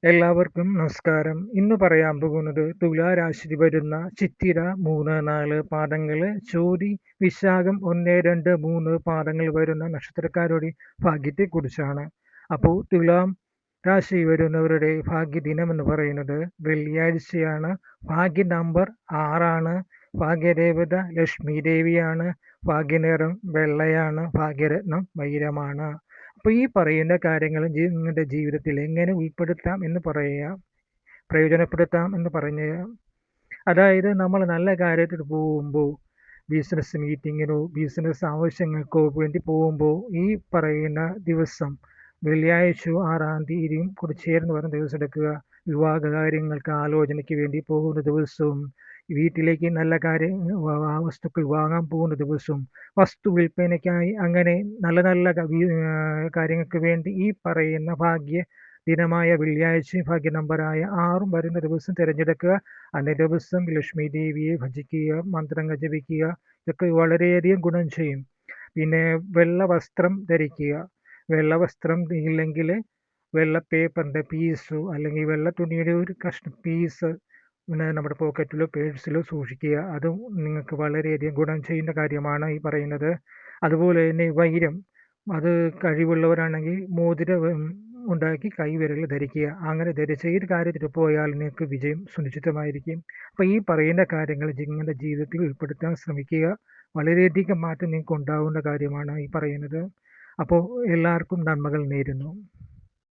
എല്ലാവർക്കും നമസ്കാരം. ഇന്ന് പറയാൻ പോകുന്നത് തുലാരാശിയിൽ വരുന്ന ചിത്തിര 3, 4 പാദങ്ങള്, ചോതി, വിശാഖം 1, 2, 3 പാദങ്ങൾ വരുന്ന നക്ഷത്രക്കാരുടെ ഭാഗ്യത്തെക്കുറിച്ചാണ്. അപ്പോൾ തുലാം രാശി വരുന്നവരുടെ ഭാഗ്യദിനം എന്ന് പറയുന്നത് വെള്ളിയാഴ്ചയാണ്. ഭാഗ്യ നമ്പർ 6ആണ്. ഭാഗ്യദേവത ലക്ഷ്മി ദേവിയാണ്. ഭാഗ്യനിറം വെള്ളയാണ്. ഭാഗ്യരത്നം വൈരമാണ്. അപ്പോൾ ഈ പറയുന്ന കാര്യങ്ങൾ നിങ്ങളുടെ ജീവിതത്തിൽ എങ്ങനെ ഉൾപ്പെടുത്താം എന്ന് പറയുക, പ്രയോജനപ്പെടുത്താം എന്ന് പറഞ്ഞ്, അതായത് നമ്മൾ നല്ല കാര്യത്തിൽ പോകുമ്പോൾ, ബിസിനസ് മീറ്റിങ്ങിനോ ബിസിനസ് ആവശ്യങ്ങൾക്കോ വേണ്ടി പോകുമ്പോൾ ഈ പറയുന്ന ദിവസം വെള്ളിയാഴ്ചയോ 6-ാം തീയതിയും കൂടി ചേർന്ന് വരുന്ന ദിവസം എടുക്കുക. വിവാഹ കാര്യങ്ങൾക്ക് ആലോചനയ്ക്ക് വേണ്ടി പോകുന്ന ദിവസവും, വീട്ടിലേക്ക് നല്ല വസ്തുക്കൾ വാങ്ങാൻ പോകുന്ന ദിവസവും, വസ്തു വിൽപ്പനയ്ക്കായി, അങ്ങനെ നല്ല നല്ല കാര്യങ്ങൾക്ക് വേണ്ടി ഈ പറയുന്ന ഭാഗ്യ ദിനമായ വെള്ളിയാഴ്ചയും ഭാഗ്യ നമ്പറായ 6 വരുന്ന ദിവസം തിരഞ്ഞെടുക്കുക. അന്നേ ദിവസം ലക്ഷ്മി ദേവിയെ ഭജിക്കുക, മന്ത്രങ്ങൾ ജപിക്കുക. ഇതൊക്കെ വളരെയധികം ഗുണം ചെയ്യും. പിന്നെ വെള്ള വസ്ത്രം ധരിക്കുക. വെള്ള വസ്ത്രം ഇല്ലെങ്കിൽ വെള്ള പേപ്പറിൻ്റെ പീസോ അല്ലെങ്കിൽ വെള്ള തുണിയുടെ ഒരു കഷ്ണം പീസ് പിന്നെ നമ്മുടെ പോക്കറ്റിലോ പേഴ്സിലോ സൂക്ഷിക്കുക. അതും നിങ്ങൾക്ക് വളരെയധികം ഗുണം ചെയ്യുന്ന കാര്യമാണ് ഈ പറയുന്നത്. അതുപോലെ തന്നെ വൈരം, അത് കഴിവുള്ളവരാണെങ്കിൽ മോതിരം ഉണ്ടാക്കി കൈവിരലിൽ ധരിക്കുക. അങ്ങനെ ധരിച്ച ഏത് കാര്യത്തിൽ പോയാൽ നിങ്ങൾക്ക് വിജയം സുനിശ്ചിതമായിരിക്കും. അപ്പോൾ ഈ പറയുന്ന കാര്യങ്ങൾ നിങ്ങളുടെ ജീവിതത്തിൽ ഉൾപ്പെടുത്താൻ ശ്രമിക്കുക. വളരെയധികം മാറ്റം നിങ്ങൾക്ക് ഉണ്ടാവുന്ന കാര്യമാണ് ഈ പറയുന്നത്. അപ്പോൾ എല്ലാവർക്കും നന്മകൾ നേരുന്നു.